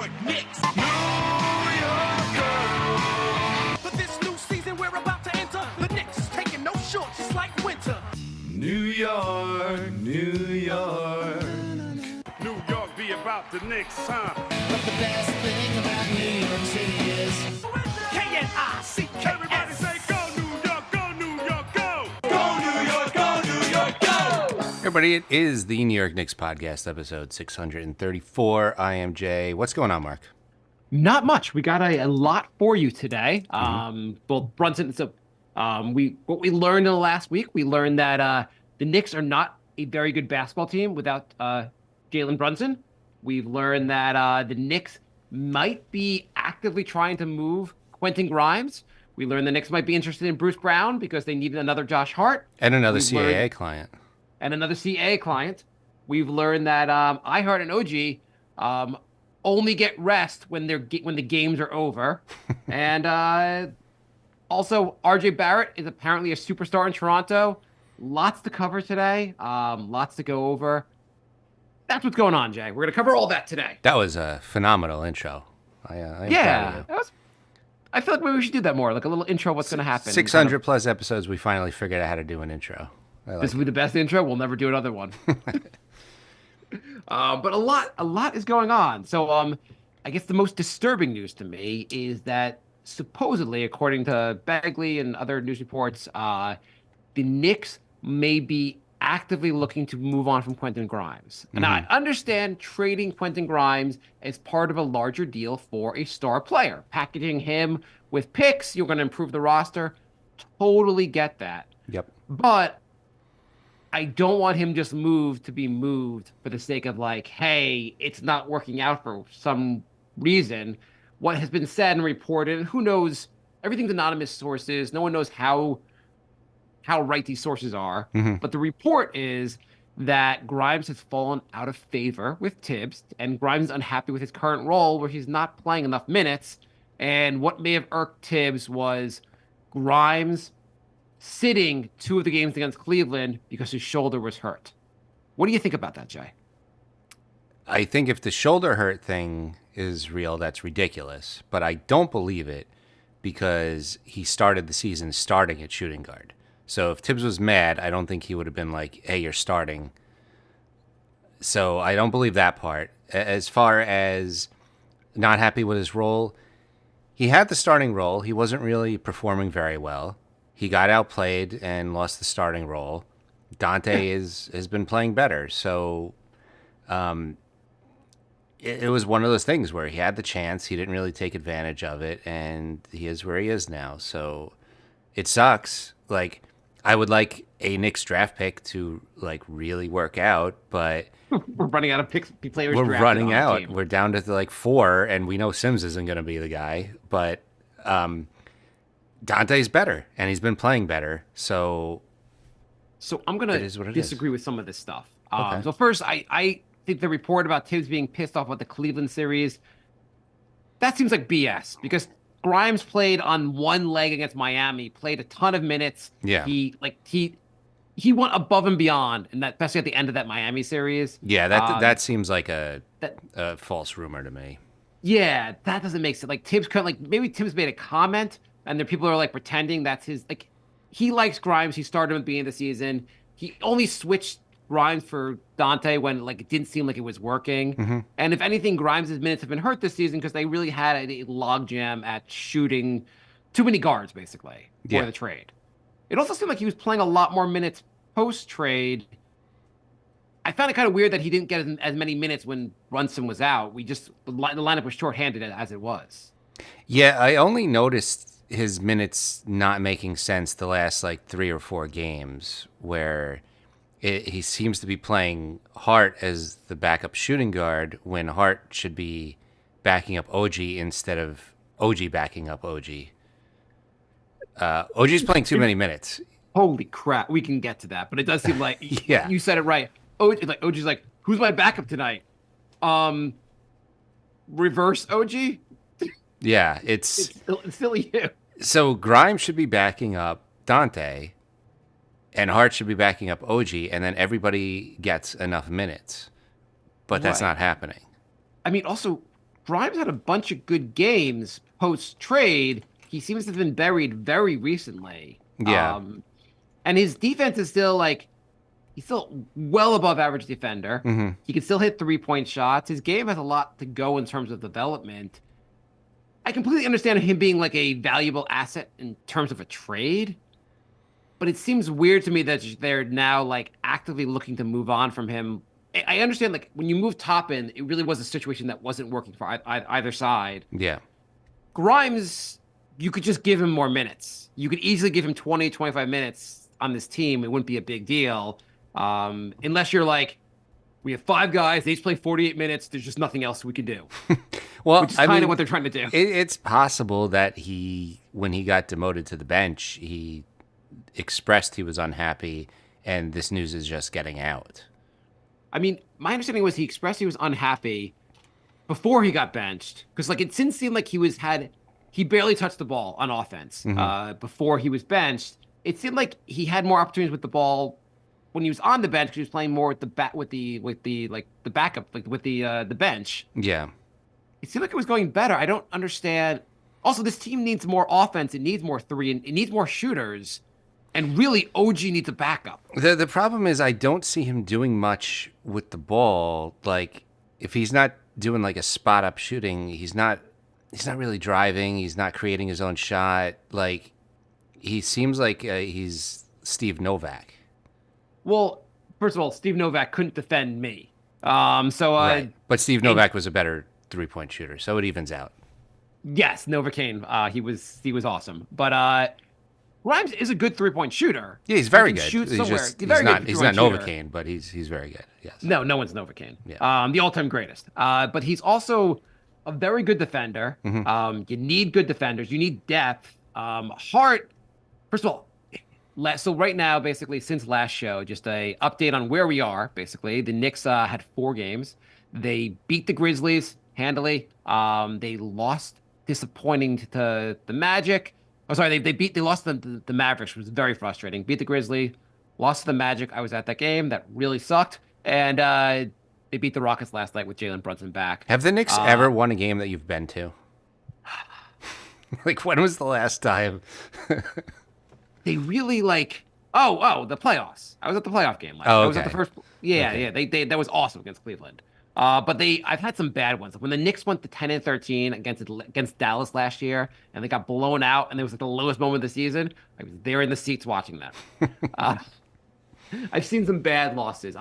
York Knicks. New York girl. For this new season we're about to enter, the Knicks is taking no shorts, just like winter. New York, New York. New York be about the Knicks, huh? But the best thing about New York City is K-N-I-C-K-S. Everybody say go New York, go New York, go! Go New York, go New York, go! Everybody, it is the New York Knicks podcast, episode 634. I am Jay. What's going on, Mark? Not much. We got a lot for you today. Well, Brunson. So, what we learned in the last week, we learned that the Knicks are not a very good basketball team without Jalen Brunson. We've learned that the Knicks might be actively trying to move Quentin Grimes. We learned the Knicks might be interested in Bruce Brown because they needed another Josh Hart. And another CAA client. And another CAA client. We've learned that IHart and OG only get rest when the games are over. And also, RJ Barrett is apparently a superstar in Toronto. Lots to cover today. Lots to go over. That's what's going on, Jay. We're going to cover all that today. That was a phenomenal intro. I am proud of you. I feel like maybe we should do that more, like a little intro of what's going to happen. 600 plus episodes, we finally figured out how to do an intro. This will be the best intro. We'll never do another one. But a lot is going on. So I guess the most disturbing news to me is that supposedly, according to Bagley and other news reports, the Knicks may be actively looking to move on from Quentin Grimes. And I understand trading Quentin Grimes as part of a larger deal for a star player. Packaging him with picks, you're going to improve the roster. Totally get that. Yep. But I don't want him just moved to be moved for the sake of like, hey, it's not working out for some reason. What has been said and reported, and who knows, everything's anonymous sources. No one knows how right these sources are. But the report is that Grimes has fallen out of favor with Thibs, and Grimes is unhappy with his current role where he's not playing enough minutes. And what may have irked Thibs was Grimes sitting 2 of the games against Cleveland because his shoulder was hurt. What do you think about that, Jay? I think if the shoulder hurt thing is real, that's ridiculous. But I don't believe it because he started the season starting at shooting guard. So if Thibs was mad, I don't think he would have been like, hey, you're starting. So I don't believe that part. As far as not happy with his role, he had the starting role. He wasn't really performing very well. He got outplayed and lost the starting role. Dante has been playing better. So it was one of those things where he had the chance. He didn't really take advantage of it, and he is where he is now. So it sucks. Like, I would like a Knicks draft pick to like really work out, but We're running out of players. we're drafted running on the out. team. We're down to like 4, and we know Sims isn't going to be the guy, but Dante's better, and he's been playing better. So I'm going it to is what it disagree with some of this stuff. Okay. So first, I think the report about Thibs being pissed off with the Cleveland series, that seems like BS because Grimes played on one leg against Miami, played a ton of minutes. Yeah. He went above and beyond, and that especially at the end of that Miami series. yeah, that seems like a false rumor to me. Yeah, that doesn't make sense. Like Thibs couldn't maybe Thibs made a comment, and there people are like pretending that's his he likes Grimes. He started him at the beginning of the season. He only switched Grimes for Dante when it didn't seem like it was working. And if anything, Grimes' minutes have been hurt this season because they really had a logjam at shooting too many guards basically for the trade. It also seemed like he was playing a lot more minutes post-trade. I found it kind of weird that he didn't get as many minutes when Brunson was out. The lineup was shorthanded as it was. Yeah, I only noticed his minutes not making sense the last 3 or 4 games where he seems to be playing Hart as the backup shooting guard when Hart should be backing up OG instead of OG backing up OG. OG's playing too many minutes. Holy crap, we can get to that, but it does seem like you said it right. OG's like, who's my backup tonight? Reverse OG? Yeah, It's still you. So Grimes should be backing up Dante, and Hart should be backing up OG, and then everybody gets enough minutes. But that's Right. not happening. I mean, also, Grimes had a bunch of good games post trade. He seems to have been buried very recently. Yeah. And his defense is still like he's still well above average defender. Mm-hmm. He can still hit 3-point shots. His game has a lot to go in terms of development. I completely understand him being like a valuable asset in terms of a trade, but it seems weird to me that they're now like actively looking to move on from him. I understand like when you move Toppin, it really was a situation that wasn't working for either side. Yeah. Grimes, you could just give him more minutes. You could easily give him 20, 25 minutes on this team. It wouldn't be a big deal. Unless you're like, we have 5 guys, they each play 48 minutes. There's just nothing else we can do. Well, which is kind of what they're trying to do. It's possible that when he got demoted to the bench, he expressed he was unhappy, and this news is just getting out. I mean, my understanding was he expressed he was unhappy before he got benched, because like it didn't seem like he barely touched the ball on offense before he was benched. It seemed like he had more opportunities with the ball when he was on the bench because he was playing more with the backup, with the bench. Yeah. It seemed like it was going better. I don't understand. Also, this team needs more offense. It needs more three, and it needs more shooters. And really, OG needs a backup. The problem is I don't see him doing much with the ball. Like, if he's not doing like a spot up shooting, he's not really driving. He's not creating his own shot. Like, he seems like he's Steve Novak. Well, first of all, Steve Novak couldn't defend me. Right. But Steve Novak was a better 3-point shooter, so it evens out. Yes, Novocaine, he was awesome. But Grimes is a good 3-point shooter. Yeah, he's very good. Shoot He's somewhere. just He's not Novocaine, but he's very good. Yes. No one's Novocaine. Yeah. The all-time greatest. But he's also a very good defender. Mm-hmm. You need good defenders. You need depth. Hart, first of all, so right now, basically, since last show, just a update on where we are, basically. The Knicks had 4 games. They beat the Grizzlies handily. They lost disappointing to the Magic. Oh, sorry, they lost the Mavericks, which was very frustrating. Beat the Grizzlies, lost to the Magic. I was at that game. That really sucked. And they beat the Rockets last night with Jalen Brunson back. Have the Knicks ever won a game that you've been to? Like, when was the last time? They really like the playoffs. I was at the playoff game last. Oh, okay. I was at the first. Yeah. They that was awesome against Cleveland. But I've had some bad ones. When the Knicks went to 10-13 against Dallas last year, and they got blown out, and it was like the lowest moment of the season. I was there in the seats watching that. I've seen some bad losses.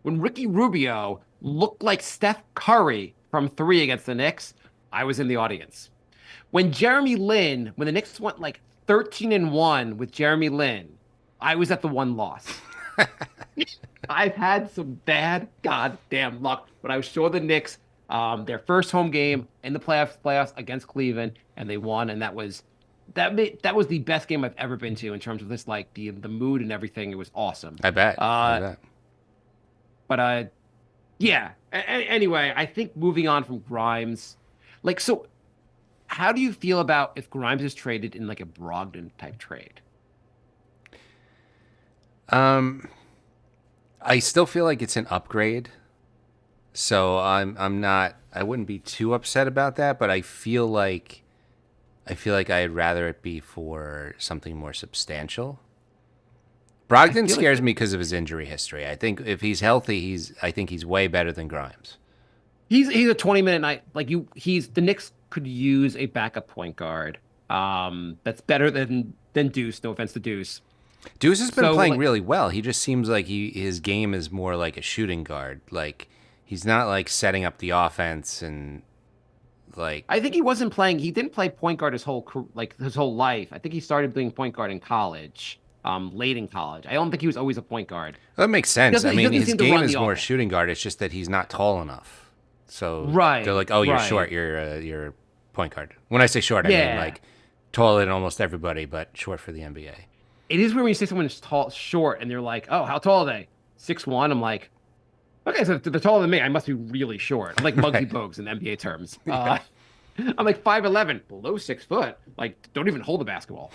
When Ricky Rubio looked like Steph Curry from 3 against the Knicks, I was in the audience. When the Knicks went like 13-1 with Jeremy Lin, I was at the 1 loss. I've had some bad goddamn luck, but I was sure the Knicks, their first home game in the playoffs against Cleveland, and they won, and that was the best game I've ever been to in terms of this, like the mood and everything. It was awesome. I bet. But yeah. Anyway, I think moving on from Grimes, like, so how do you feel about if Grimes is traded in like a Brogdon type trade? I still feel like it's an upgrade. So I wouldn't be too upset about that, but I feel like I'd rather it be for something more substantial. Brogdon scares me because of his injury history. I think if he's healthy, I think he's way better than Grimes. He's a 20-minute night. Like the Knicks could use a backup point guard. That's better than Deuce. No offense to Deuce. Deuce has been playing really well. He just seems like his game is more like a shooting guard. Like, he's not like setting up the offense and like. I think he wasn't playing. He didn't play point guard his whole life. I think he started playing point guard in college. Late in college. I don't think he was always a point guard. That makes sense. I mean, his game is more offense. shooting guard. It's just that he's not tall enough. So they're like, "Oh, you're short. You're a point guard." When I say short, I mean like taller than almost everybody, but short for the NBA. It is weird when you say someone is short, and they're like, "Oh, how tall are they? 6'1". I'm like, okay, so if they're taller than me, I must be really short. I'm like Muggsy Bogues in NBA terms. I'm like 5'11", below 6 foot. Like, don't even hold the basketball.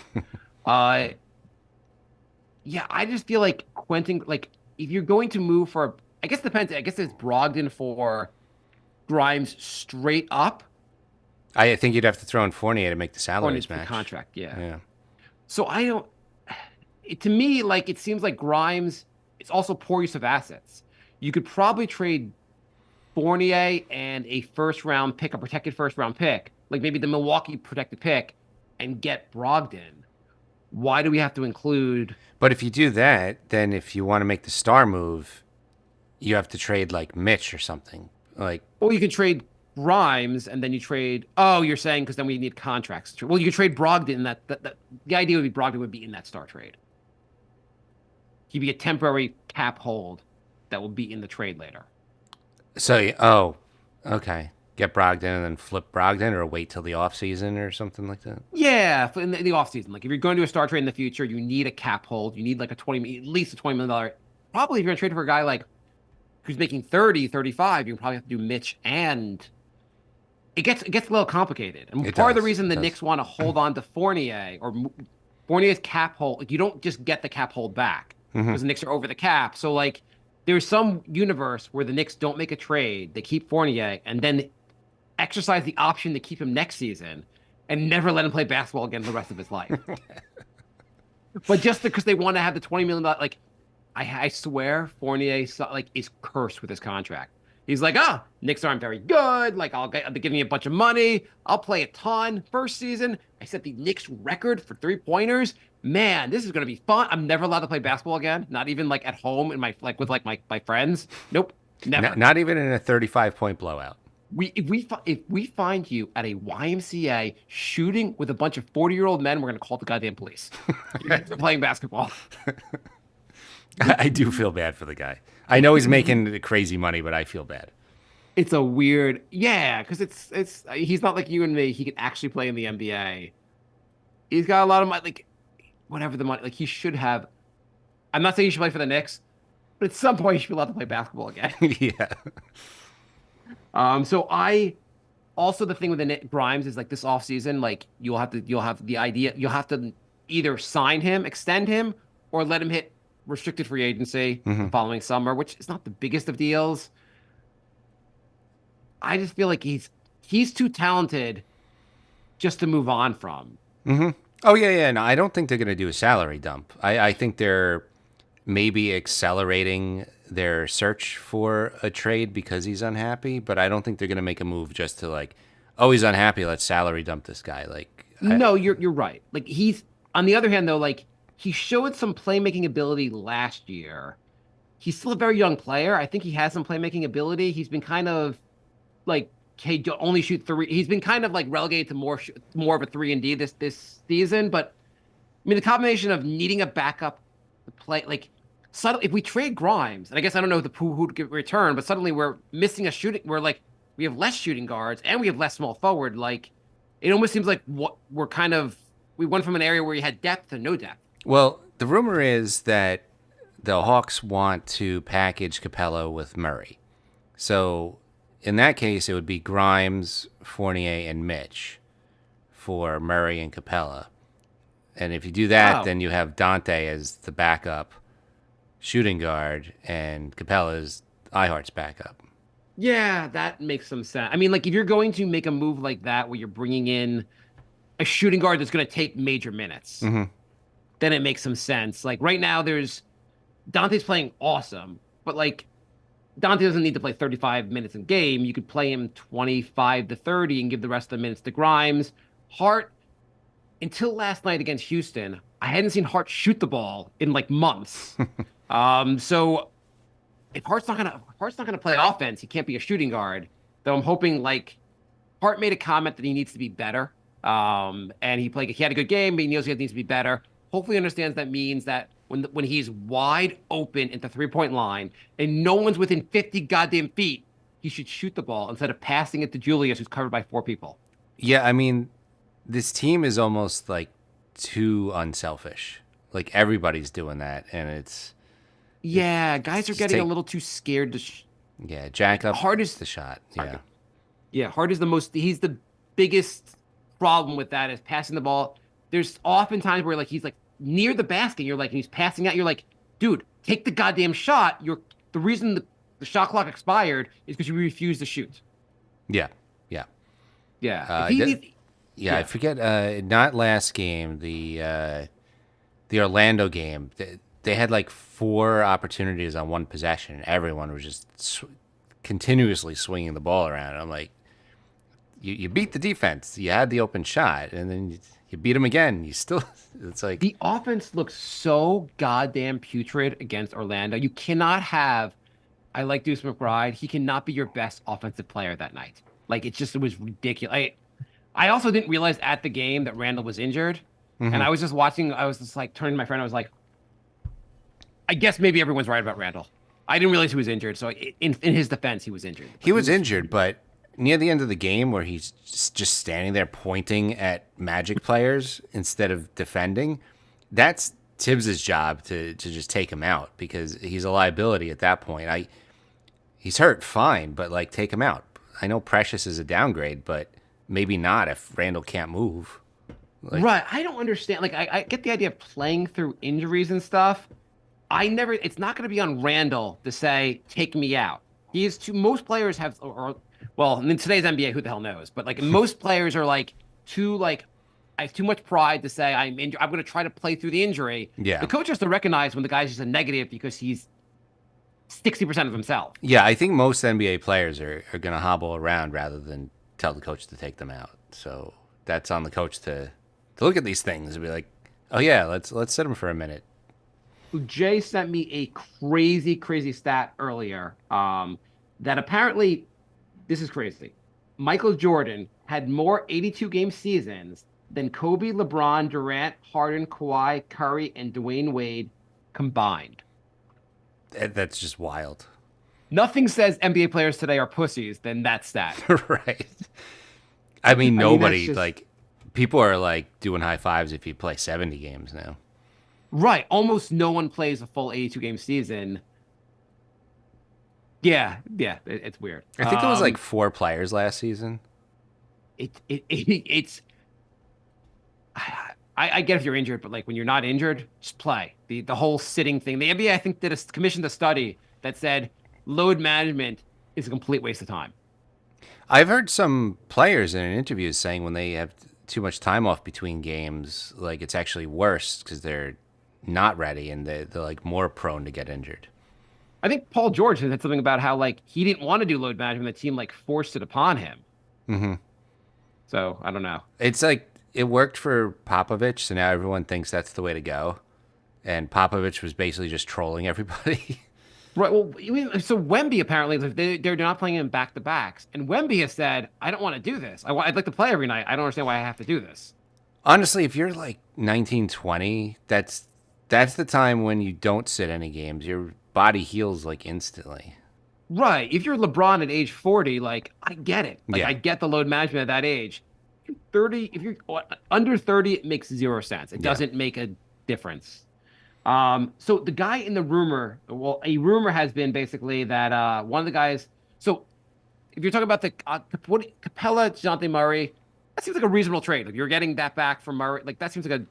Yeah, I just feel like Quentin, like, if you're going to move for, I guess it depends. I guess it's Brogdon for Grimes straight up I think you'd have to throw in Fournier to make the or salaries into the match. contract. Yeah. Yeah. So I don't. To me, like it seems like Grimes. It's also poor use of assets. You could probably trade Fournier and a first round pick, a protected first round pick, like maybe the Milwaukee protected pick, and get Brogdon. Why do we have to include? But if you do that, then if you want to make the star move, you have to trade like Mitch or something. Like, Well, you can trade Grimes and then you trade. Oh, you're saying because then we need contracts. Well, you could trade Brogdon. The idea would be Brogdon would be in that star trade. He'd be a temporary cap hold that will be in the trade later. so, oh, okay. Get Brogdon and then flip Brogdon or wait till the offseason or something like that. Yeah, in the offseason. Like if you're going to a star trade in the future, you need a cap hold. You need like at least a $20 million. Probably if you're going to trade for a guy like who's making 30, 35, you probably have to do Mitch and it gets a little complicated. And It part of the does, reason it the does. Knicks want to hold on to Fournier or Fournier's cap hold, like you don't just get the cap hold back because the Knicks are over the cap. So like there's some universe where the Knicks don't make a trade, they keep Fournier and then exercise the option to keep him next season and never let him play basketball again the rest of his life. But just because they want to have the $20 million, like I swear Fournier like is cursed with his contract. He's like, Knicks aren't very good. Like they'll give me a bunch of money. I'll play a ton. First season, I set the Knicks record for 3-pointers. Man, this is gonna be fun. I'm never allowed to play basketball again. Not even like at home in my with my friends. Nope, never. Not even in a 35-point blowout. If we find you at a YMCA shooting with a bunch of 40-year-old men, we're gonna call the goddamn police. You're playing basketball. I do feel bad for the guy. I know he's making crazy money, but I feel bad. It's a weird, yeah, because it's he's not like you and me. He could actually play in the NBA. He's got a lot of money, like whatever the money, like he should have. I'm not saying he should play for the Knicks, but at some point he should be allowed to play basketball again. Yeah. So I also the thing with the Grimes is like this offseason, like you'll have to either sign him, extend him, or let him hit restricted free agency the following summer, which is not the biggest of deals. I just feel like he's too talented just to move on from. Oh, yeah. No, I don't think they're going to do a salary dump. I think they're maybe accelerating their search for a trade because he's unhappy, but I don't think they're going to make a move just to like, oh, he's unhappy, let's salary dump this guy. Like, No, you're right. Like he's on the other hand though, like he showed some playmaking ability last year. He's still a very young player. I think he has some playmaking ability. He's been kind of like, hey, only shoot three. He's been kind of like relegated to more of a 3-and-D this season. But I mean, the combination of needing a backup to play, like suddenly, if we trade Grimes, and I guess I don't know who to return, but suddenly we're missing a shooting. We're like we have less shooting guards and we have less small forward. Like it almost seems like we went from an area where you had depth to no depth. well, the rumor is that the Hawks want to package Capella with Murray. So in that case, it would be Grimes, Fournier, and Mitch for Murray and Capella. And if you do that, Wow. then you have Dante as the backup shooting guard, and Capella is IHart's backup. Yeah, that makes some sense. I mean, like if you're going to make a move like that where you're bringing in a shooting guard that's going to take major minutes, then it makes some sense. Like right now, Dante's playing awesome, but like Dante doesn't need to play 35 minutes a game. You could play him 25 to 30 and give the rest of the minutes to Grimes. Hart, until last night against Houston, I hadn't seen Hart shoot the ball in like months. So if Hart's not gonna play offense, he can't be a shooting guard. Though I'm hoping like Hart made a comment that he needs to be better. And he had a good game, but he knows he needs to be better. Hopefully, he understands that means that when he's wide open at the 3-point line and no one's within 50 goddamn feet, he should shoot the ball instead of passing it to Julius, who's covered by 4 people. Yeah, I mean, this team is almost like too unselfish. Like everybody's doing that, and it's Yeah, guys are Just getting a take- little too scared to. yeah, jack up Hart is- the shot. Yeah, Yeah, Hart is he's the biggest problem with that is passing the ball. There's often times where like he's like near the basket, and he's passing out. You're like, dude, take the goddamn shot. The reason the shot clock expired is because you refuse to shoot. Yeah, yeah, Yeah. If he, yeah. I forget. Not last game. The Orlando game. They had like 4 opportunities on one possession. Everyone was just continuously swinging the ball around. I'm like, you beat the defense. You had the open shot, and then you beat them again. You still, it's like, the offense looks so goddamn putrid against Orlando. You cannot have. I like Deuce McBride. He cannot be your best offensive player that night. Like it was ridiculous. I also didn't realize at the game that Randall was injured, and I was just watching. I was just like turning to my friend. I was like, I guess maybe everyone's right about Randall. I didn't realize he was injured. So in his defense, he was injured. he was injured, but near the end of the game where he's just standing there pointing at Magic players instead of defending, that's Tibbs's job to just take him out because he's a liability at that point. He's hurt, fine, but like take him out. I know Precious is a downgrade, but maybe not if Randall can't move. Like, Right. I don't understand. Like, I get the idea of playing through injuries and stuff. It's not going to be on Randall to say, take me out. He is too, most players have, well, in today's NBA, who the hell knows? But like, most players are like, I have too much pride to say I'm injured. I'm going to try to play through the injury. Yeah. The coach has to recognize when the guy's just a negative because he's 60% of himself. yeah, I think most NBA players are going to hobble around rather than tell the coach to take them out. So that's on the coach to look at these things and be like, oh yeah, let's sit him for a minute. Jay sent me a crazy, crazy stat earlier that apparently, this is crazy. Michael Jordan had more 82-game seasons than Kobe, LeBron, Durant, Harden, Kawhi, Curry, and Dwayne Wade combined. That's just wild. Nothing says NBA players today are pussies than that stat. Right. I mean, nobody, that's just- like, people are, like, doing high fives if you play 70 games now. Right. Almost no one plays a full 82-game season. Yeah, it's weird. I think it was, like, 4 players last season. It's I get if you're injured, but like when you're not injured, just play. The whole sitting thing. The NBA, I think, commissioned a study that said load management is a complete waste of time. I've heard some players in interviews saying when they have too much time off between games, like, it's actually worse because they're not ready and they're like, more prone to get injured. I think Paul George had something about how like he didn't want to do load management. The team like forced it upon him. Mm-hmm. So I don't know. It's like, it worked for Popovich, so now everyone thinks that's the way to go. And Popovich was basically just trolling everybody. Right. Well, so Wemby apparently they're not playing him back to backs, and Wemby has said, "I don't want to do this. I'd like to play every night. I don't understand why I have to do this." Honestly, if you're like 19, 20, that's the time when you don't sit any games. Your body heals like instantly. Right. If you're LeBron at age 40, like I get it. Like Yeah. I get the load management at that age. If you're 30, if you're under 30, it makes 0 sense. It doesn't make a difference. So the guy in the rumor, well, a rumor has been basically that one of the guys. So if you're talking about the Capella, Dejounte Murray, that seems like a reasonable trade. If you're getting that back from Murray, like that seems like a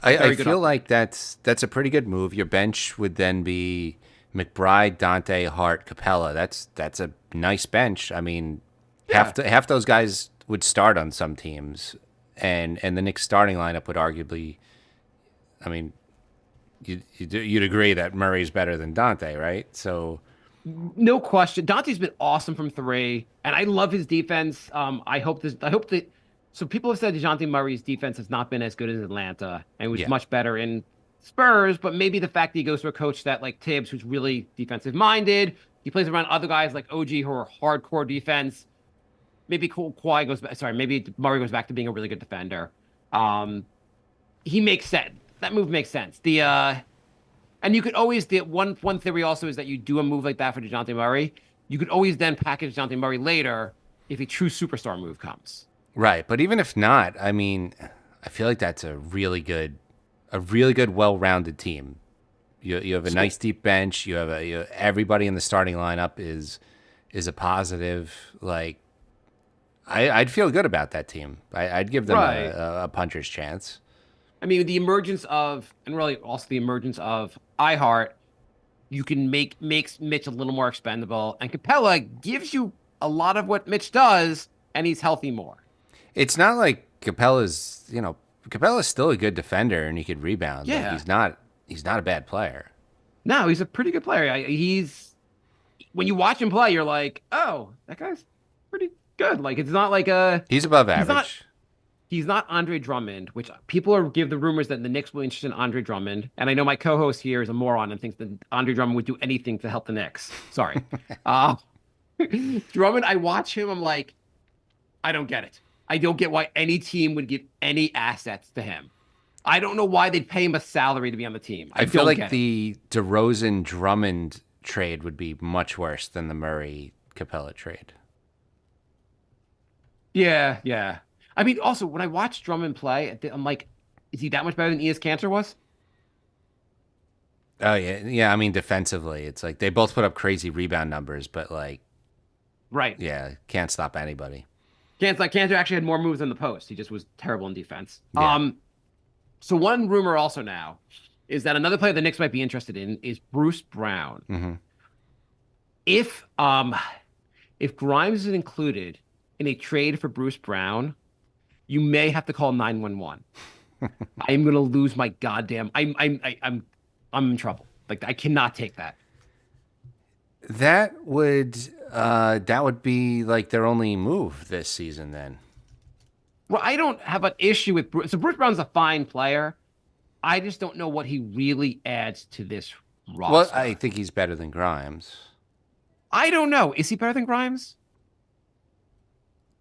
I very good feel upgrade. like that's a pretty good move. Your bench would then be McBride, Dante, Hart, Capella. That's a nice bench. I mean, half those guys would start on some teams, and the Knicks starting lineup would arguably, I mean, you'd agree that Murray's better than Dante, right? So No question. Dante's been awesome from 3, and I love his defense. I hope that. So people have said DeJounte Murray's defense has not been as good as Atlanta, and was Yeah. much better in Spurs. But maybe the fact that he goes to a coach that like Thibs, who's really defensive minded, he plays around other guys like OG who are hardcore defense. Maybe Kawhi goes back. Sorry, maybe Murray goes back to being a really good defender. He makes sense. That move makes sense. And you could always one theory also is that you do a move like that for DeJounte Murray. You could always then package DeJounte Murray later if a true superstar move comes. right, but even if not, I mean, I feel like that's a really good, well-rounded team. You have a nice deep bench. You have everybody in the starting lineup is a positive. Like, I'd feel good about that team. I'd give them Right. a puncher's chance. I mean, the emergence of, and really also the emergence of IHart, you can makes Mitch a little more expendable, and Capella gives you a lot of what Mitch does, and he's healthy more. It's not like Capella's still a good defender and he could rebound. Like, Yeah. he's not a bad player. No, he's a pretty good player. He's when you watch him play, you're like, oh, that guy's pretty good. Like it's not like He's above he's not average. he's not Andre Drummond, which people give the rumors that the Knicks will be interested in Andre Drummond. And I know my co-host here is a moron and thinks that Andre Drummond would do anything to help the Knicks. Sorry. Drummond, I watch him, I'm like, I don't get it. I don't get why any team would give any assets to him. I don't know why they'd pay him a salary to be on the team. I feel don't like get it. the DeRozan Drummond trade would be much worse than the Murray Capella trade. Yeah, yeah. I mean, also when I watch Drummond play, I'm like, is he that much better than Enes Kanter was? Oh yeah, yeah. I mean, defensively, it's like they both put up crazy rebound numbers, but like, Right. yeah, can't stop anybody. Kanter actually had more moves in the post. He just was terrible in defense. Yeah. So one rumor also now is that another player the Knicks might be interested in is Bruce Brown. Mm-hmm. If Grimes is included in a trade for Bruce Brown, you may have to call 911. I am going to lose my goddamn. I'm in trouble. Like I cannot take that. That would be like their only move this season then. Well, I don't have an issue with Bruce. So Bruce Brown's a fine player. I just don't know what he really adds to this roster. Well, I think he's better than Grimes. I don't know. Is he better than Grimes?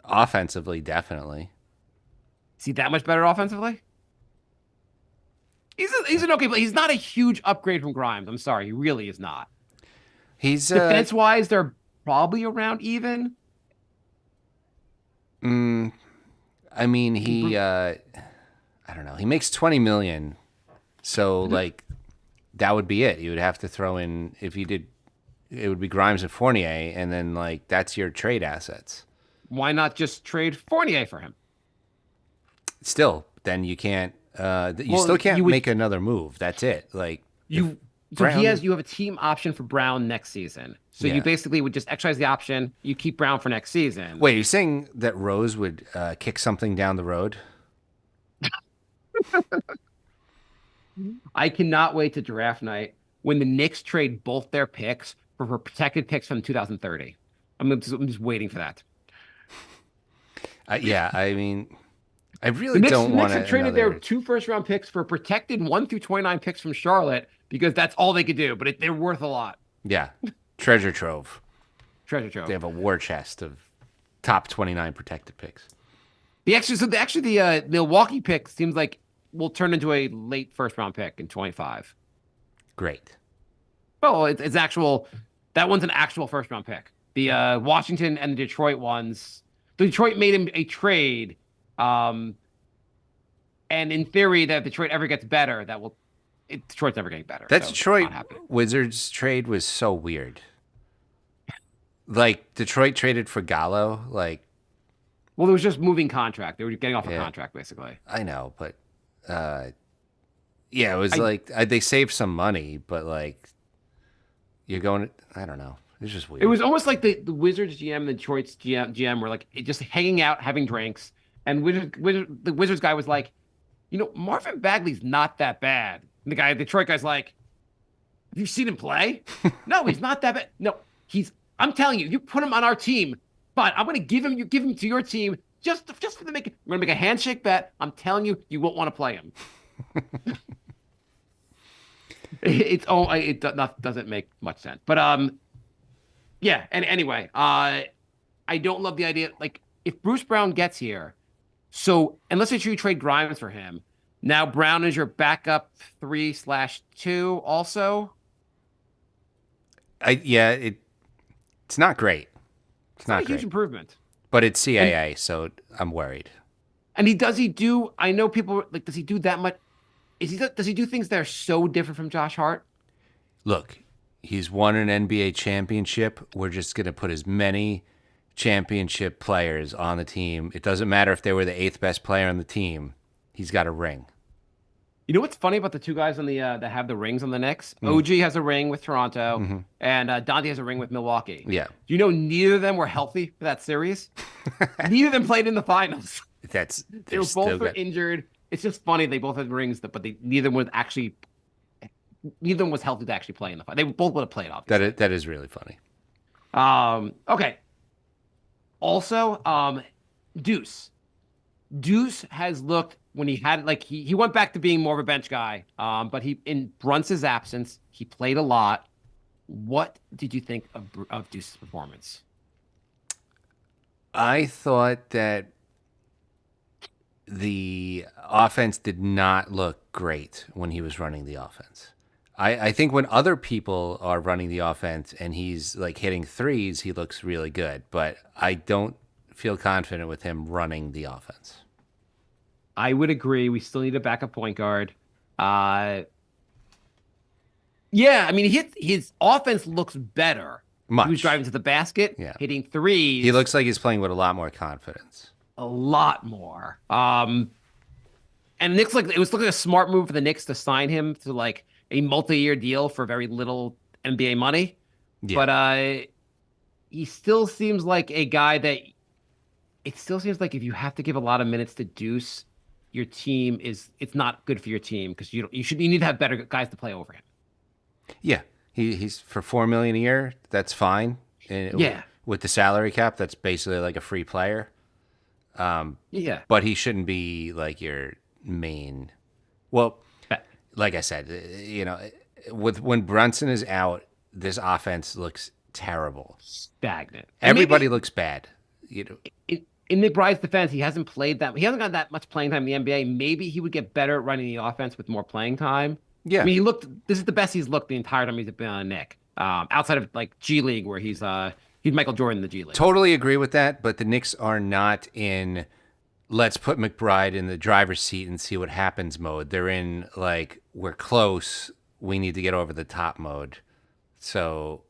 Offensively, definitely. Is he that much better offensively? He's an okay player. He's not a huge upgrade from Grimes. I'm sorry. He really is not. He's Defense-wise, they're probably around even. I mean, I don't know. He makes $20 million. So like that would be it. You would have to throw in if you did it would be Grimes and Fournier and then like that's your trade assets. Why not just trade Fournier for him? Still, then you can't still can't make another move. That's it. Like you have a team option for Brown next season. So Yeah. you basically would just exercise the option. You keep Brown for next season. Wait, you're saying that Rose would kick something down the road? I cannot wait to draft night when the Knicks trade both their picks for protected picks from 2030. I'm just waiting for that. Yeah, I mean, I really The Knicks, don't want to. Knicks have traded their 2 first-round picks for protected 1 through 29 picks from Charlotte because that's all they could do. But they're worth a lot. Yeah, treasure trove. Treasure trove. They have a war chest of top 29 protected picks. The Milwaukee pick seems like will turn into a late first-round pick in 25. Great. Well, it's actual. That one's an actual first-round pick. The Washington and the Detroit ones. Detroit made him a trade. And in theory, that if Detroit ever gets better, Detroit's never getting better. That so it's Detroit not happening. Wizards trade was so weird. Like Detroit traded for Gallo. Like Well, it was just moving contract. They were getting off a Yeah. contract, basically. I know, but yeah, it was they saved some money, but like you're going. I don't know. It's just weird. It was almost like the Wizards GM and the Detroit's GM were like just hanging out, having drinks. And the Wizards guy was like, Marvin Bagley's not that bad. And the Detroit guy's like, have you seen him play? No, he's not that bad. No, I'm telling you, you put him on our team, but I'm going to give him to your team just for we're going to make a handshake bet. I'm telling you, you won't want to play him. It doesn't make much sense. But yeah. And anyway, I don't love the idea. Like if Bruce Brown gets here, so unless you trade Grimes for him, now Brown is your backup 3/2 also. It's not great. It's not a huge great. improvement. But it's CAA, so I'm worried. And I know people like, does he do that much? Does he do things that are so different from Josh Hart? Look, he's won an NBA championship. We're just going to put as many championship players on the team. It doesn't matter if they were the 8th best player on the team. He's got a ring. You know what's funny about the two guys on the that have the rings on the Knicks? OG has a ring with Toronto, and Dante has a ring with Milwaukee. Yeah. Do you know neither of them were healthy for that series? Neither of them played in the finals. They were both injured. It's just funny they both had rings, but neither one was healthy to actually play in the fight. They both would have played, obviously. That is really funny. Okay. Also, Deuce. Deuce has looked when he had he went back to being more of a bench guy. But he in Brunson's absence, he played a lot. What did you think of Deuce's performance? I thought that the offense did not look great when he was running the offense. I think when other people are running the offense and he's like hitting threes, he looks really good. But I don't feel confident with him running the offense. I would agree. We still need a backup point guard. Yeah, I mean, his offense looks better. Much. He was driving to the basket, hitting threes. He looks like he's playing with a lot more confidence. A lot more. And Knicks it was looking like a smart move for the Knicks to sign him to like a multi-year deal for very little NBA money. Yeah. But he still seems like a guy that it still seems like if you have to give a lot of minutes to Deuce, your team it's not good for your team because you need to have better guys to play over him. Yeah, he's for $4 million a year. That's fine. And with the salary cap, that's basically like a free player. But he shouldn't be like your main. Well, like I said, when Brunson is out, this offense looks terrible, stagnant. Everybody looks bad. In McBride's defense, he hasn't got that much playing time in the NBA. Maybe he would get better at running the offense with more playing time. Yeah. I mean, this is the best he's looked the entire time he's been on Nick. Outside of like G League where he's Michael Jordan in the G League. Totally agree with that, but the Knicks are not in let's put McBride in the driver's seat and see what happens mode. They're in like we're close, we need to get over the top mode. So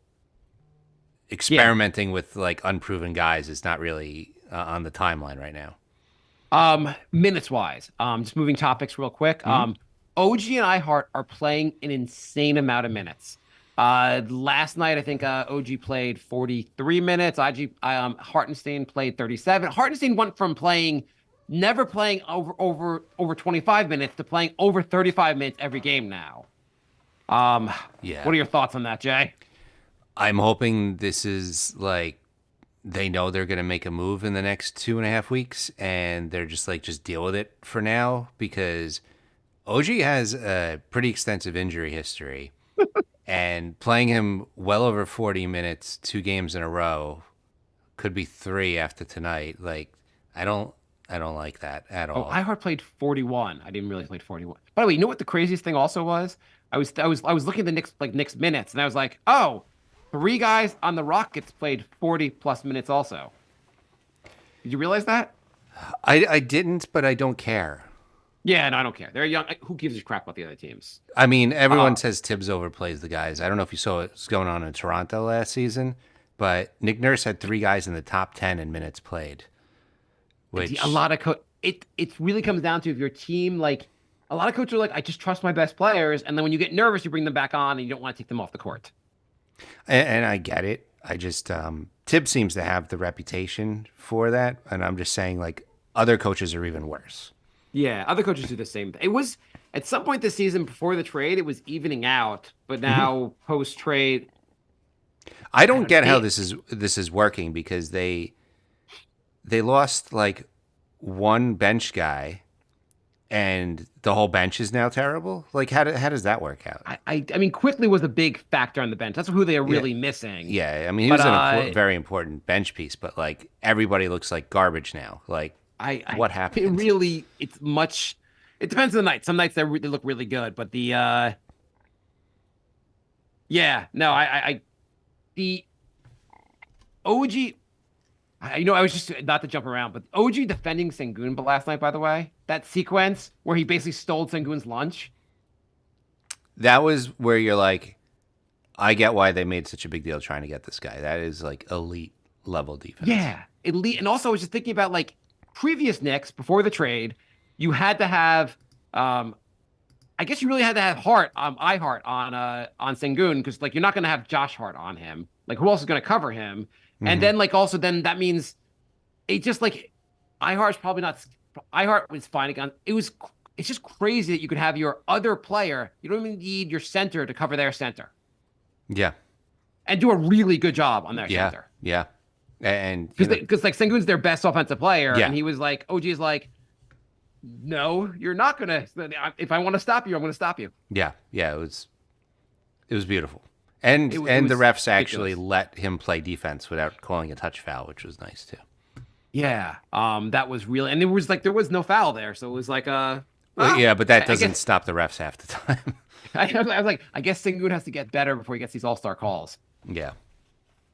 experimenting with like unproven guys is not really on the timeline right now. Minutes wise, just moving topics real quick. OG and IHart are playing an insane amount of minutes. Last night, I think OG played 43 minutes. Hartenstein played 37. Hartenstein went from never playing over 25 minutes to playing over 35 minutes every game now. What are your thoughts on that, Jay? I'm hoping this is like they know they're going to make a move in the next 2.5 weeks, and they're just deal with it for now because OG has a pretty extensive injury history. And playing him well over 40 minutes, 2 games in a row, could be 3 after tonight. Like, I don't like that at all. IHart played 41. I didn't realize he played 41. By the way, you know what the craziest thing also was? I was looking at the Knicks minutes, and I was like, oh, 3 guys on the Rockets played 40 plus minutes also. Did you realize that? I didn't, but I don't care. Yeah, no, I don't care. They're young. Who gives a crap about the other teams? I mean, everyone says Thibs overplays the guys. I don't know if you saw what's going on in Toronto last season, but Nick Nurse had 3 guys in the top 10 in minutes played. Which a lot of it really comes down to if your team a lot of coaches are like, I just trust my best players, and then when you get nervous, you bring them back on, and you don't want to take them off the court. And I get it. I just Thibs seems to have the reputation for that, and I'm just saying other coaches are even worse. Yeah, other coaches do the same thing. It was at some point this season before the trade, it was evening out, but now post trade, I don't get how this is working because they lost one bench guy, and the whole bench is now terrible. How does that work out? I mean, Quickly was a big factor on the bench. That's who they are really missing. Yeah, I mean, he was a very important bench piece, but everybody looks like garbage now. What happened? It depends on the night. Some nights they look really good, but the OG, I was just not to jump around, but OG defending Sengun, but last night, by the way, that sequence where he basically stole Sengun's lunch. That was where you're like, I get why they made such a big deal trying to get this guy. That is elite level defense. Yeah, elite. And also I was just thinking about previous Knicks before the trade, you had to have I guess you really had to have Hart, IHart on Sengun because like you're not going to have Josh Hart on him. Like who else is going to cover him? And then like also then that means it just like IHart's probably not. IHart was fine again. It's just crazy that you could have your other player. You don't even need your center to cover their center. Yeah. And do a really good job on their center. Yeah. And because like Sengun's their best offensive player, Yeah. and he was like, OG's like, no, you're not gonna. If I want to stop you, I'm gonna stop you. Yeah. It was beautiful. And It the was refs actually ridiculous. let him play defense without calling a touch foul, which was nice too. Yeah, that was really, and there was no foul there, so it was like Well, yeah, but that I doesn't guess- stop the refs half the time. I was like, I guess Sengun has to get better before he gets these all-star calls. Yeah.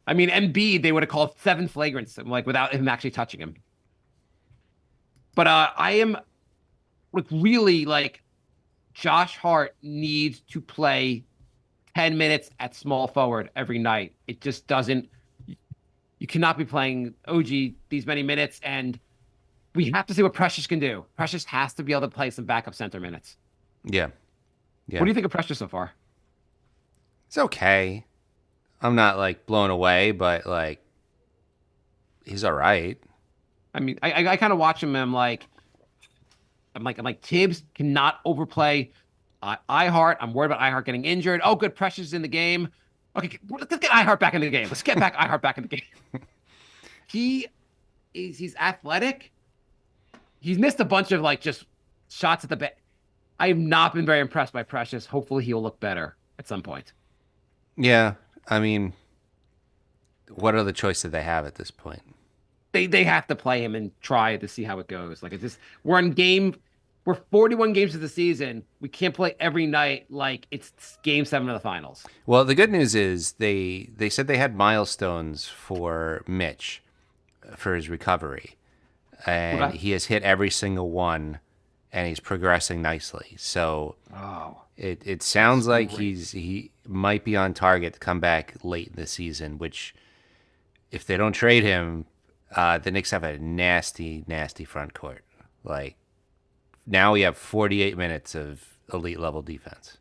I mean, Embiid, they would have called 7 flagrants, like without him actually touching him. But I am like really like Josh Hart needs to play 10 minutes at small forward every night. It just doesn't. You cannot be playing OG these many minutes, and we have to see what Precious can do. Precious has to be able to play some backup center minutes. Yeah. What do you think of Precious so far? It's okay. I'm not like blown away, but like he's all right. I mean, I kind of watch him. And I'm like Thibs cannot overplay. IHart. I'm worried about IHart getting injured. Oh, good. Precious is in the game. Okay, let's get IHart back in the game. Let's get IHart back in the game. He's athletic. He's missed a bunch of like just shots at the back. I have not been very impressed by Precious. Hopefully he'll look better at some point. Yeah. I mean, what other choice did they have at this point? They have to play him and try to see how it goes. Like it's just we're 41 games of the season. We can't play every night like it's game 7 of the finals. Well, the good news is they said they had milestones for Mitch for his recovery. And Okay. he has hit every single one and he's progressing nicely. So Oh. it sounds like he might be on target to come back late in the season, which if they don't trade him, the Knicks have a nasty, nasty front court. Like now we have 48 minutes of elite level defense.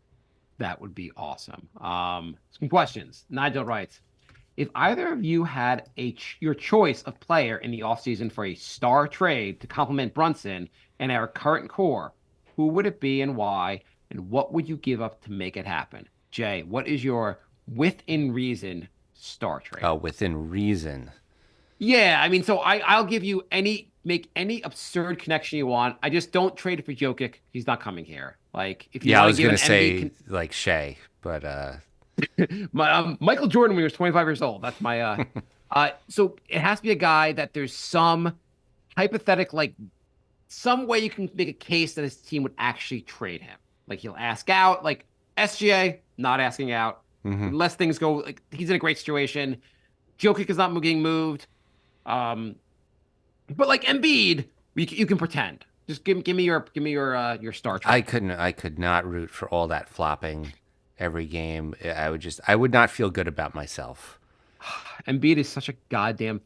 That would be awesome. Some questions. Nigel writes, if either of you had your choice of player in the offseason for a star trade to complement Brunson and our current core, who would it be and why? And what would you give up to make it happen? Jay, what is your within reason star trade? Within reason. Yeah, I mean, so I'll give you make any absurd connection you want. I just don't trade it for Jokic. He's not coming here. Like if you Yeah, I wanna was give gonna an say MV like Shea, but Michael Jordan when he was 25 years old. That's my so it has to be a guy that there's some hypothetical like some way you can make a case that his team would actually trade him. Like he'll ask out, like SGA, not asking out. Unless things go like he's in a great situation. Jokic is not getting moved. But like Embiid, you can pretend. Just give me your star trade. I could not root for all that flopping every game. I would not feel good about myself. Embiid is such a goddamn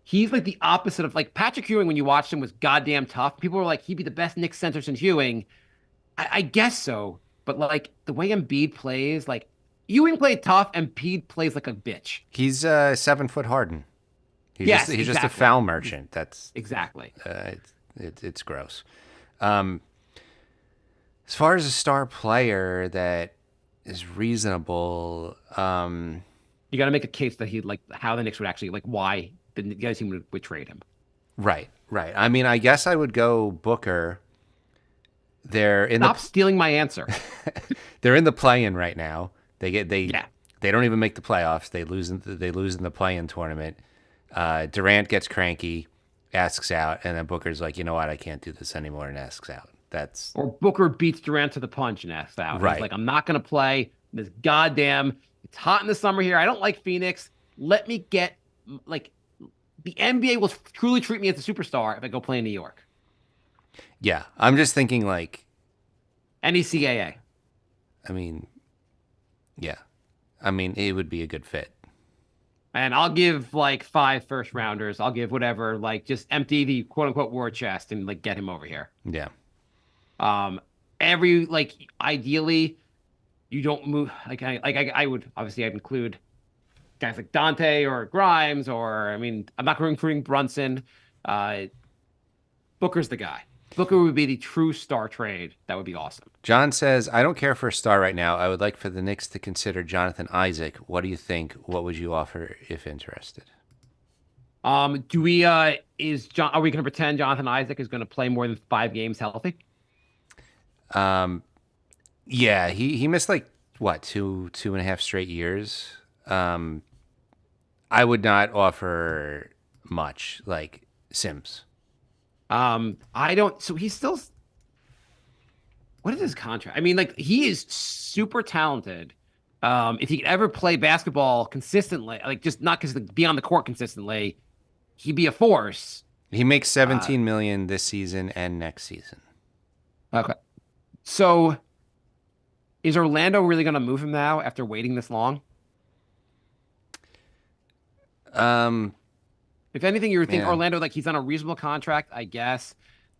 he's like the opposite of like Patrick Ewing when you watched him was goddamn tough. People were like he'd be the best Knicks center since Ewing. I guess so, but like the way Embiid plays, like Ewing played tough, Embiid plays like a bitch. He's 7 foot Harden. He's Yes, just a exactly. foul merchant. That's Exactly. it's gross. As far as a star player that is reasonable, You got to make a case that he like how the Knicks would actually like why the guys team would trade him. right. I mean, I guess I would go Booker. They're in Stop stealing my answer. they're in the play-in right now. They Yeah. they don't even make the playoffs. They lose in the play-in tournament. Durant gets cranky, asks out, and then Booker's like, you know what, I can't do this anymore, and asks out. That's Or Booker beats Durant to the punch and asks out. Right. He's like, I'm not going to play this goddamn. It's hot in the summer here. I don't like Phoenix. Let me get like the NBA will truly treat me as a superstar if I go play in New York. yeah. I'm just thinking like, NECAA. I mean, yeah. I mean, it would be a good fit. And I'll give like 5 first rounders. I'll give whatever, like just empty the quote unquote war chest and like get him over here. Yeah. ideally you don't move I would obviously I'd include guys like Dante or Grimes, or I mean, I'm not recruiting Brunson. Uh, Booker's the guy. Booker would be the true star trade. That would be awesome. John says, I don't care for a star right now. I would like for the Knicks to consider Jonathan Isaac. What do you think? What would you offer if interested? Do we are we going to pretend Jonathan Isaac is going to play more than 5 games healthy? Yeah, he missed like what, two and a half straight years. I would not offer much like Sims. I don't. So he's still. What is his contract? I mean, like he is super talented. If he could ever play basketball consistently, like just not because be on the court consistently, he'd be a force. He makes 17 million this season and next season. Okay. So is Orlando really going to move him now after waiting this long? If anything, you would think Orlando, like he's on a reasonable contract, I guess.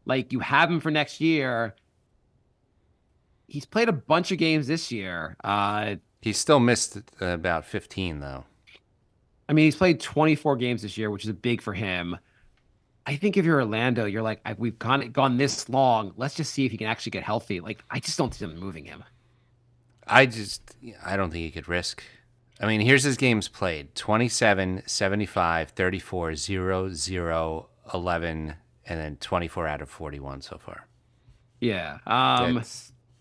Like you have him for next year. He's played a bunch of games this year. He still missed about 15 though. I mean, he's played 24 games this year, which is big for him. I think if you're Orlando, you're like, we've gone this long. Let's just see if he can actually get healthy. Like, I just don't see them moving him. I don't think he could risk. I mean, here's his games played: 27, 75, 34, 0, 0, 11, and then 24 out of 41 so far. Yeah.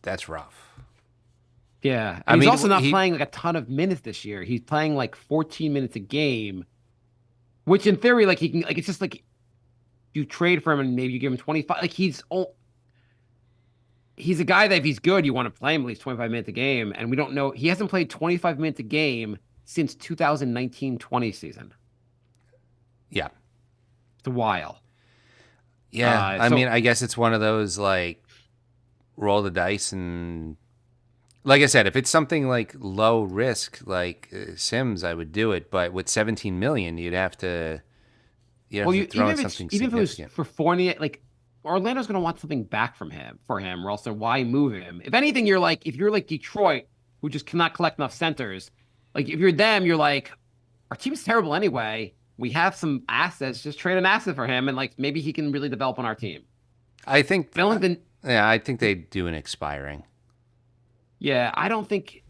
That's rough. Yeah. And he's also not playing like a ton of minutes this year. He's playing like 14 minutes a game, which in theory, like he can, like, it's just like you trade for him and maybe you give him 25. Like he's a guy that if he's good, you want to play him at least 25 minutes a game. And we don't know. He hasn't played 25 minutes a game since 2019-20 season. Yeah. It's a while. Yeah. I mean, I guess it's one of those like roll the dice and like I said, if it's something like low risk, like Sims, I would do it. But with 17 million, you'd have to throw in something significant. Even if it was for Fournier, like Orlando's going to want something back from him, or else why move him? If anything, if you're like Detroit, who just cannot collect enough centers, like if you're them, you're like, our team's terrible anyway. We have some assets, just trade an asset for him, and like maybe he can really develop on our team. I think they do an expiring. Yeah, I don't think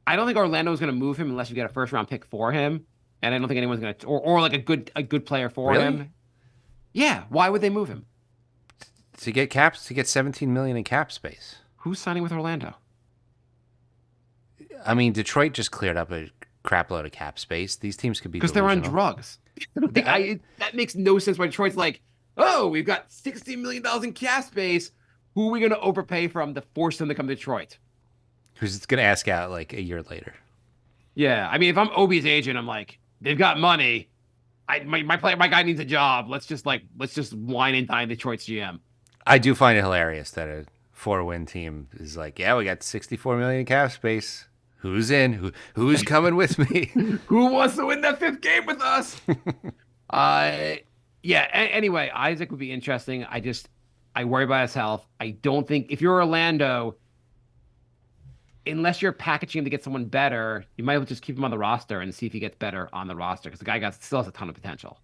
Orlando is going to move him unless you get a first round pick for him, and I don't think anyone's going to, or like a good player for him. Yeah, why would they move him? To get 17 million in cap space. Who's signing with Orlando? I mean, Detroit just cleared up a crap load of cap space. These teams could be because they're on drugs. That makes no sense. Why Detroit's like, oh, we've got $60 million in cap space. Who are we going to overpay from to force them to come to Detroit? Who's going to ask out like a year later? Yeah, I mean, if I'm Obi's agent, I'm like, they've got money. My guy needs a job. Let's just wine and dine Detroit's GM. I do find it hilarious that a 4-win team is like, yeah, we got 64 million in cap space. Who's in? Who's coming with me? Who wants to win that 5th game with us? Yeah. Anyway, Isaac would be interesting. I worry about his health. I don't think if you're Orlando, unless you're packaging him to get someone better, you might as well just keep him on the roster and see if he gets better on the roster because the guy still has a ton of potential.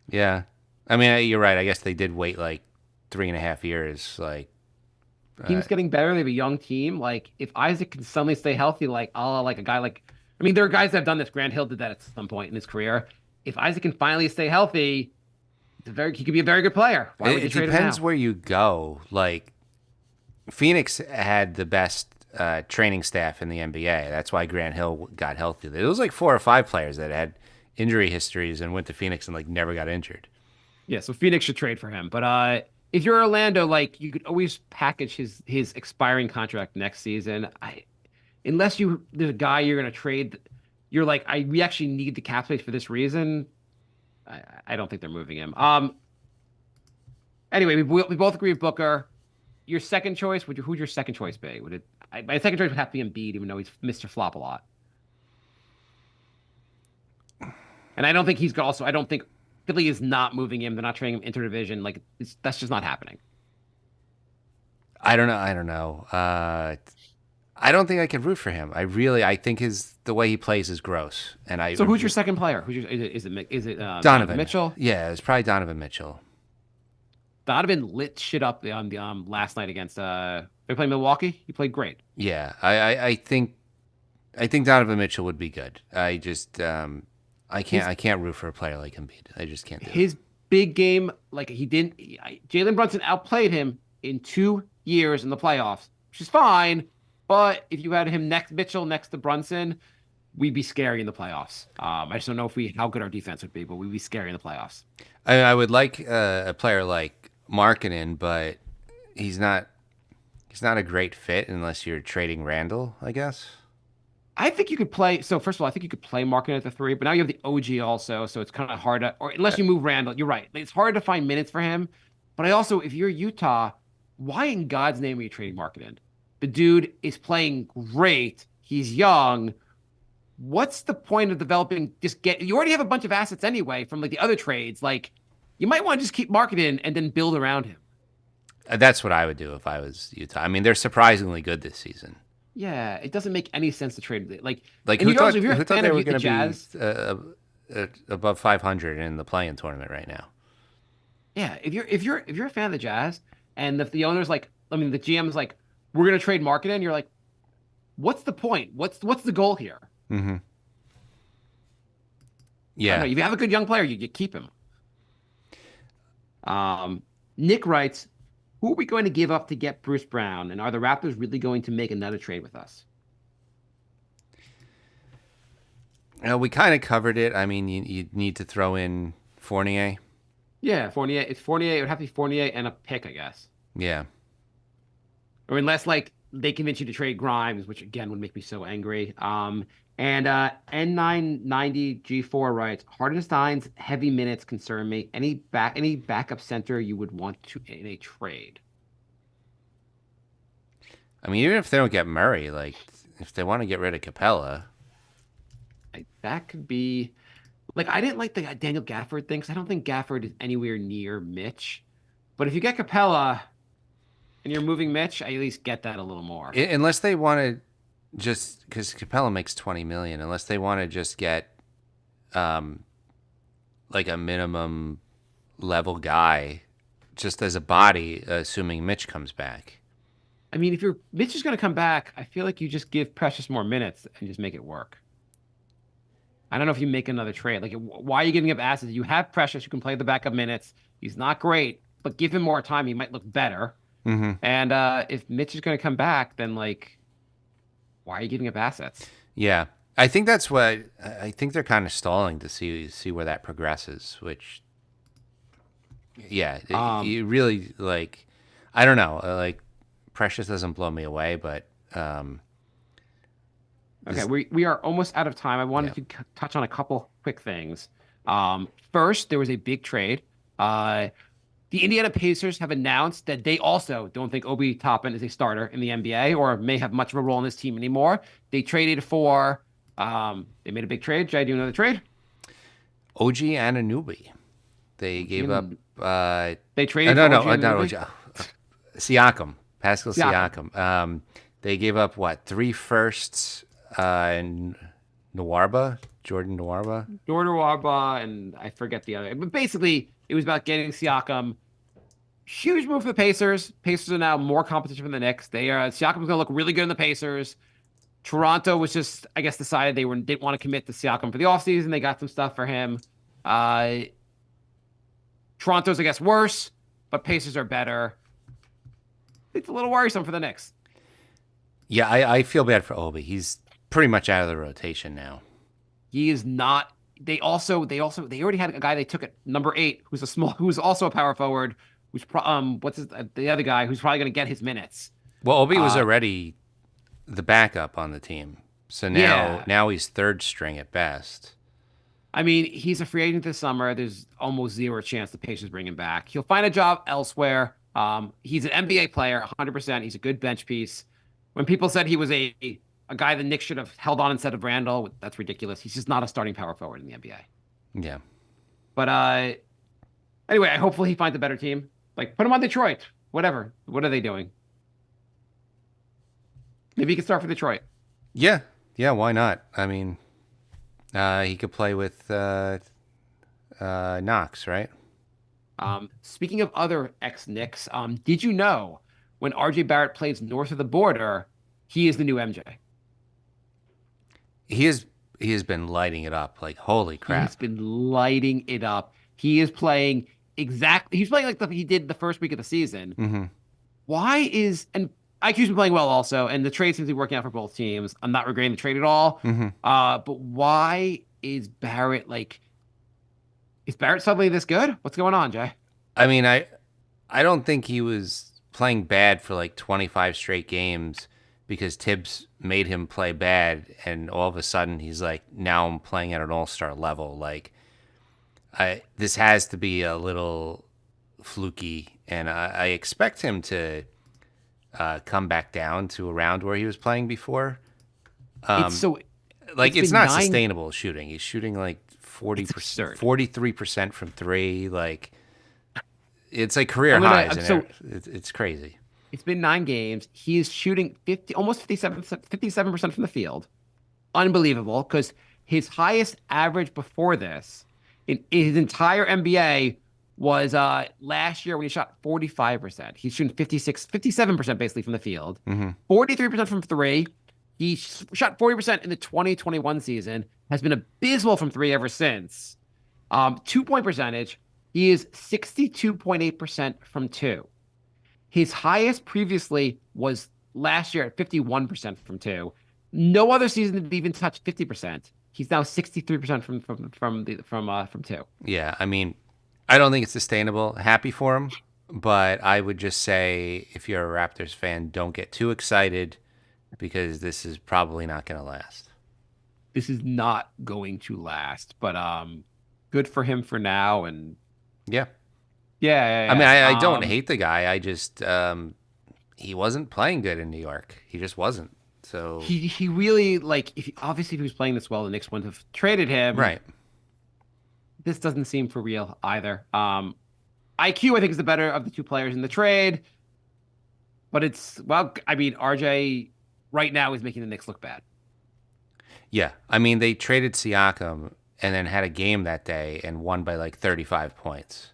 Yeah. I mean, you're right. I guess they did wait like 3.5 years. Like, team's getting better. They have a young team. Like, if Isaac can suddenly stay healthy, like a guy like, I mean, there are guys that have done this. Grant Hill did that at some point in his career. If Isaac can finally stay healthy, he could be a very good player. Why would you trade him now? It depends where you go. Like, Phoenix had the best training staff in the NBA. That's why Grant Hill got healthy. There was like 4 or 5 players that had injury histories and went to Phoenix and like never got injured. Yeah, so Phoenix should trade for him. But if you're Orlando, like you could always package his expiring contract next season. Unless there's a guy you're going to trade, you're like, we actually need the cap space for this reason. I don't think they're moving him. Anyway, we both agree with Booker. Your second choice, who'd your second choice be? My second choice would have to be Embiid, even though he's Mr. Flop a lot. And I don't think Philly is not moving him. They're not trading him interdivision. Like that's just not happening. I don't know. I don't know. I don't think I could root for him. I think the way he plays is gross. And So who's your second player? Donovan Donovan. Mitchell? Yeah, it's probably Donovan Mitchell. Donovan lit shit up on the last night against they played Milwaukee. He played great. Yeah, I think Donovan Mitchell would be good. I can't root for a player like Embiid. I just can't do it. His big game, like Jalen Brunson outplayed him in 2 years in the playoffs, which is fine. But if you had him Mitchell next to Brunson, we'd be scary in the playoffs. I just don't know how good our defense would be, but we'd be scary in the playoffs. I would like a player like Markkanen, but he's not a great fit unless you're trading Randall, I guess. I think you could play. So first of all, I think you could play Markkanen at the 3, but now you have the OG also, so it's kind of hard to, or unless you move Randall, you're right. It's hard to find minutes for him. But I also, if you're Utah, why in God's name are you trading Markkanen? The dude is playing great. He's young. What's the point of developing? You already have a bunch of assets anyway from like the other trades. Like, you might want to just keep Markkanen and then build around him. That's what I would do if I was Utah. I mean, they're surprisingly good this season. Yeah, it doesn't make any sense to trade. Like who thought, if you're who a thought fan they of were the going Jazz, to be above 500 in the play-in tournament right now? Yeah, if you're a fan of the Jazz and if the owner's like, I mean, the GM's like, we're going to trade Markkanen, you're like, what's the point? What's the goal here? Mm-hmm. Yeah. If you have a good young player, you keep him. Nick writes, who are we going to give up to get Bruce Brown? And are the Raptors really going to make another trade with us? We kind of covered it. I mean, you need to throw in Fournier. Yeah, Fournier. It's Fournier. It would have to be Fournier and a pick, I guess. Yeah. Or unless like they convince you to trade Grimes, which again would make me so angry. And N990 G4 writes, Hardenstein's heavy minutes concern me. Any backup center you would want to in a trade? I mean, even if they don't get Murray, like if they want to get rid of Capella, that could be like I didn't like the Daniel Gafford thing because I don't think Gafford is anywhere near Mitch. But if you get Capella and you're moving Mitch, I at least get that a little more. Unless they want to just because Capella makes $20 million, unless they want to just get like a minimum level guy just as a body, assuming Mitch comes back. I mean, if Mitch is going to come back, I feel like you just give Precious more minutes and just make it work. I don't know if you make another trade. Like, why are you giving up assets? You have Precious, you can play the backup minutes. He's not great, but give him more time. He might look better. Mm-hmm. And if Mitch is going to come back, then like, why are you giving up assets? Yeah, I think that's what I think they're kind of stalling to see where that progresses. Which, yeah, you really like. I don't know. Like, Precious doesn't blow me away, but okay, we are almost out of time. I wanted to touch on a couple quick things. First, there was a big trade. The Indiana Pacers have announced that they also don't think Obi Toppin is a starter in the NBA or may have much of a role in this team anymore. They traded for, they made a big trade. Should I do another trade? OG and Anunoby. They gave up. They traded no, for not OG. Siakam. Pascal Siakam. They gave up, 3 firsts and Jordan Nwaba, and I forget the other. But basically, it was about getting Siakam. Huge move for the Pacers. Pacers are now more competition from the Knicks. Siakam's going to look really good in the Pacers. Toronto was just, I guess, decided they didn't want to commit to Siakam for the offseason. They got some stuff for him. Toronto's, I guess, worse, but Pacers are better. It's a little worrisome for the Knicks. Yeah, I feel bad for Obi. He's pretty much out of the rotation now. He is not. They already had a guy they took at number 8, who's also a power forward. Who's the other guy who's probably going to get his minutes. Well, Obi was already the backup on the team, so now he's third string at best. I mean, he's a free agent this summer. There's almost zero chance the Pacers bring him back. He'll find a job elsewhere. He's an NBA player, 100%. He's a good bench piece. When people said he was a guy the Knicks should have held on instead of Randall, that's ridiculous. He's just not a starting power forward in the NBA. Yeah. But anyway, hopefully he finds a better team. Like, put him on Detroit. Whatever. What are they doing? Maybe he can start for Detroit. Yeah, why not? I mean, yeah, why not? I mean, he could play with Knox, right? Speaking of other ex-Knicks, did you know when RJ Barrett plays north of the border, he is the new MJ? He is he has been lighting it up. Like, holy He has crap! been lighting it up. He is playing exactly. He's playing like he did the first week of the season. Hmm. Why is and IQ's been playing well also, and the trade seems to be working out for both teams. I'm not regretting the trade at all. Hmm. But why is Barrett like? Is Barrett suddenly this good? What's going on, Jay? I mean, I don't think he was playing bad for like 25 straight games because Thibs made him play bad, and all of a sudden he's like, now I'm playing at an all-star level. Like, this has to be a little fluky, and I expect him to come back down to around where he was playing before. It's so Like, it's it's been not 9 sustainable shooting. He's shooting like 40%, absurd. 43% from three. Like, it's like career I'm gonna- highs. I'm so- It's crazy. It's been 9 games. He is shooting 50, almost 57% from the field. Unbelievable, because his highest average before this in his entire NBA was last year when he shot 45%. He's shooting 57% basically from the field. 43% from three. He shot 40% in the 2021 season, has been abysmal from three ever since. 2-point percentage, he is 62.8% from two. His highest previously was last year at 51% from two. No other season did even touch 50%. He's now 63% from two. Yeah, I mean, I don't think it's sustainable. Happy for him, but I would just say if you're a Raptors fan, don't get too excited because this is probably not going to last. This is not going to last, but good for him for now. And Yeah. yeah. I mean, I don't hate the guy. I just he wasn't playing good in New York. He just wasn't. So He really like obviously if he was playing this well, the Knicks wouldn't have traded him. right. This doesn't seem for real either. IQ I think is the better of the two players in the trade, but I mean RJ right now is making the Knicks look bad. Yeah, I mean they traded Siakam and then had a game that day and won by like 35 points.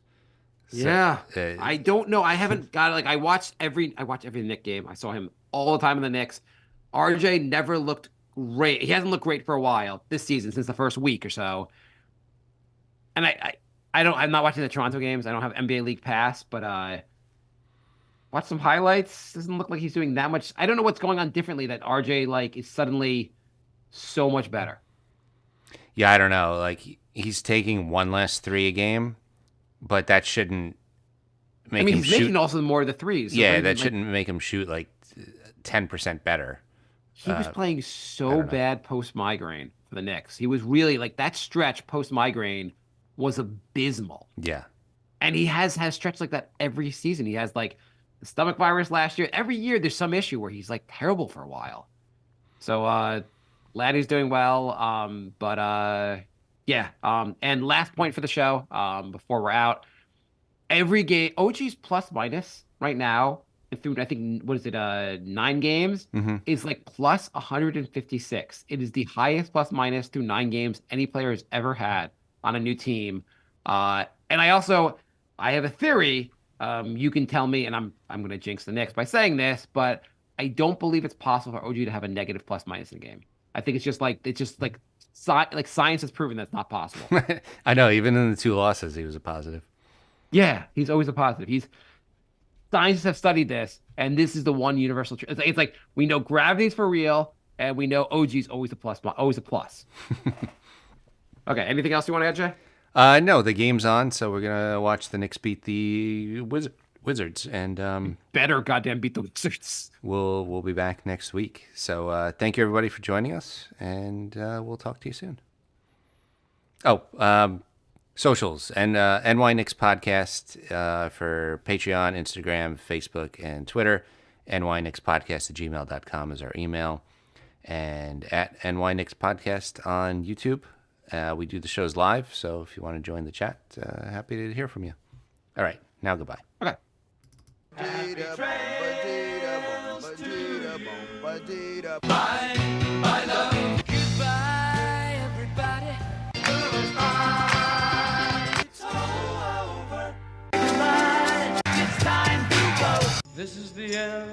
So, I don't know. I haven't got like I watch every Knick game. I saw him all the time in the Knicks. RJ never looked great. He hasn't looked great for a while this season since the first week or so. And I'm not watching the Toronto games. I don't have NBA League Pass, but watch some highlights. Doesn't look like he's doing that much. I don't know what's going on differently that RJ like is suddenly so much better. Yeah, I don't know. Like he's taking one less three a game, but that shouldn't make him he's shoot. making also more of the threes. So Yeah, maybe, that like, shouldn't make him shoot like 10% better. He was playing so bad post migraine for the Knicks. He was really like that stretch post migraine was abysmal. Yeah. And he has stretched like that every season. He has like the stomach virus last year. Every year there's some issue where he's like terrible for a while. So Laddie's doing well. And last point for the show, before we're out. Every game OG's plus minus right now, through I think what is it, 9 games, is like plus 156. It is the highest plus minus through 9 games any player has ever had on a new team. And I have a theory. You can tell me, and I'm going to jinx the Knicks by saying this, but I don't believe it's possible for OG to have a negative plus minus in a game. I think it's just like science has proven that's not possible. I know. Even in the 2 losses, he was a positive. Yeah, he's always a positive. Scientists have studied this, and this is the one universal truth. It's like we know gravity's for real, and we know OG's always a plus. Always a plus. Okay, anything else you want to add, Jay? No, the game's on, so we're gonna watch the Knicks beat the Wizards, and Better goddamn beat the Wizards. we'll be back next week. So thank you everybody for joining us, and we'll talk to you soon. Oh, socials and NY Knicks podcast for Patreon, Instagram, Facebook, and Twitter. nyknickspodcast@gmail.com is our email, and at NY Knicks podcast on YouTube. We do the shows live, so if you want to join the chat, happy to hear from you. All right, now goodbye. Okay. Happy trails to Bye, bye, love. Goodbye, everybody. Goodbye. It's all over. Goodbye. It's time to go. This is the end.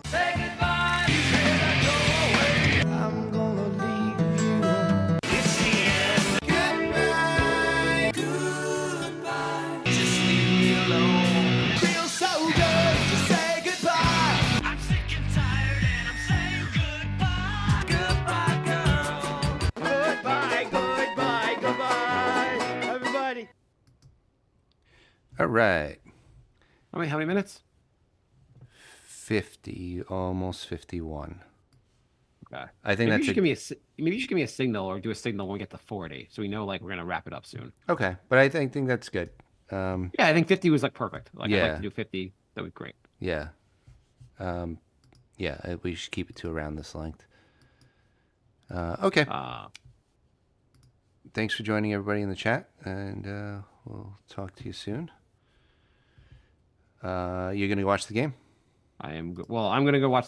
Say goodbye. You better go away. I'm gonna leave you. It's the end. Goodbye. Goodbye. Just leave me alone. Feels so good to say goodbye. I'm sick and tired and I'm saying goodbye. Goodbye, girl. Goodbye, goodbye, goodbye, everybody. All right. How many minutes? 50, almost 51. Okay. I think maybe that's you should give me a signal or do a signal when we get to 40, so we know like we're gonna wrap it up soon. okay, but I think that's good. Yeah, I think 50 was like perfect. Like I'd Yeah. like to do 50. That would be great. Yeah. We should keep it to around this length. Okay. Thanks for joining everybody in the chat, and we'll talk to you soon. You're going to watch the game? I'm gonna go watch